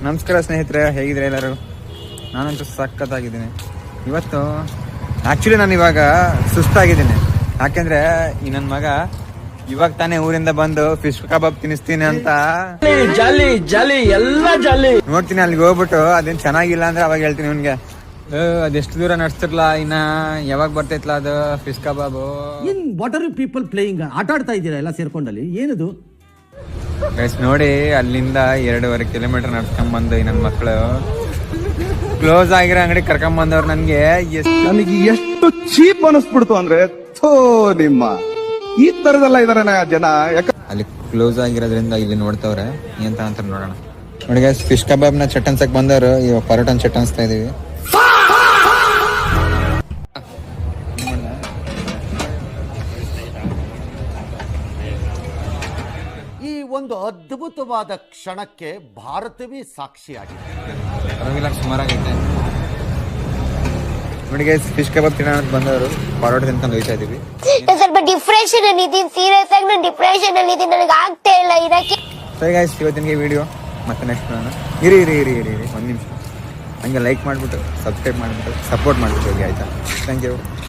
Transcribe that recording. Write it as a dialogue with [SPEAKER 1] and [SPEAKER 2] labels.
[SPEAKER 1] ನಮಸ್ಕಾರ ಸ್ನೇಹಿತರೆ, ಹೇಗಿದ್ರೆ ಎಲ್ಲರೂ? ನಾನಂತೂ ಸಖತ್ತಾಗಿದ್ದೀನಿ. ಇವತ್ತು ಆ್ಯಕ್ಚುಲಿ ನಾನು ಇವಾಗ ಸುಸ್ತಾಗಿದ್ದೀನಿ. ಯಾಕೆಂದರೆ ಈ ನನ್ನ ಮಗ ಇವಾಗ ತಾನೇ ಊರಿಂದ ಬಂದು ಫಿಶ್ ಕಬಾಬ್ ತಿನ್ನಿಸ್ತೀನಿ ಅಂತ
[SPEAKER 2] ಜಾಲಿ ಜಾಲಿ ಎಲ್ಲ ಜಾಲಿ
[SPEAKER 1] ನೋಡ್ತೀನಿ. ಅಲ್ಲಿಗೆ ಹೋಗ್ಬಿಟ್ಟು ಅದೇನು ಚೆನ್ನಾಗಿಲ್ಲ ಅಂದ್ರೆ ಅವಾಗ ಹೇಳ್ತೀನಿ ಅವನಿಗೆ, ಅದೆಷ್ಟು ದೂರ ನಡ್ಸ್ತಿರ್ಲ, ಇನ್ನ ಯಾವಾಗ ಬರ್ತೈತ್ಲ ಅದು ಫಿಶ್ ಕಬಾಬು.
[SPEAKER 2] In what are you people playing? ಆಟ ಆಡ್ತಾ ಇದ್ದೀರಾ ಎಲ್ಲ ಸೇರ್ಕೊಂಡಲ್ಲಿ? ಏನದು
[SPEAKER 1] ಗೈಸ್ ನೋಡಿ, ಅಲ್ಲಿಂದ 2.5 ಕಿಲೋಮೀಟರ್ ನಡ್ಸ್ಕೊಂಡ್ಬಂದು ಈ ನನ್ನ ಮಕ್ಕಳು ಕ್ಲೋಸ್ ಆಗಿರೋ ಅಂಗಡಿ ಕರ್ಕೊಂಬಂದವ್ರು ನನಗೆ
[SPEAKER 3] ಎಷ್ಟು ಚೀಪ್ ಅನಿಸ್ಬಿಡ್ತು ಅಂದ್ರೆ, ನಿಮ್ಮ ಈ ತರದೆಲ್ಲ ಇದಾರೆ ಜನ.
[SPEAKER 1] ಅಲ್ಲಿ ಕ್ಲೋಸ್ ಆಗಿರೋದ್ರಿಂದ ಇಲ್ಲಿ ನೋಡ್ತವ್ರೆ ಎಂತ ಅಂತ ನೋಡೋಣ. ನೋಡಿ ಗೈಸ್, ಫಿಶ್ ಕಬಾಬ್ನ ಚಟ್ಟನ್ಸಕ್ ಬಂದವರು ಇವಾಗ ಪರೋಟನ್ ಚಟ್ಟನ್ಸ್ತಾ ಇದೀವಿ.
[SPEAKER 4] ಈ ಒಂದು ಅದ್ಭುತವಾದ ಕ್ಷಣಕ್ಕೆ ಭಾರತವೇ ಸಾಕ್ಷಿಯಾಗಿದೆ.
[SPEAKER 1] ಸುಮಾರಾಗೈತೆ ನೋಡಿ ಗೈಸ್, ಫಿಶ್ ಕಬಾಬ್ ತಿನ್ನೋಣ ಅಂತ ಬಂದವರು ಪರೋಟ ತಿನ್ಕೊಂಡು ಹೋಗ್ತಾ ಇದೀವಿ.
[SPEAKER 5] ಸ್ವಲ್ಪ ಡಿಪ್ರೆಷನ್ ಅಲ್ಲಿ ಇದ್ದೀನಿ, ಸೀರಿಯಸ್ ಆಗಿ ನಾನು ಡಿಪ್ರೆಷನ್ ಅಲ್ಲಿ ಇದ್ದೀನಿ, ನನಗೆ ಆಗ್ತಾ ಇಲ್ಲ ಇರಕ್ಕೆ.
[SPEAKER 1] ಸರಿ ಗೈಸ್, ಇವತ್ತಿನ ವಿಡಿಯೋ ಮತ್ತೆ ನೆಕ್ಸ್ಟ್ ನೋಡೋಣ. ಇರಿ ಒಂದು ನಿಮಿಷ ಹಂಗೆ ಲೈಕ್ ಮಾಡಿಬಿಟ್ಟು ಸಬ್ಸ್ಕ್ರೈಬ್ ಮಾಡಿಬಿಟ್ಟು ಸಪೋರ್ಟ್ ಮಾಡಿಬಿಟ್ಟು ಹೋಗಿ, ಆಯ್ತಾ? Thank you.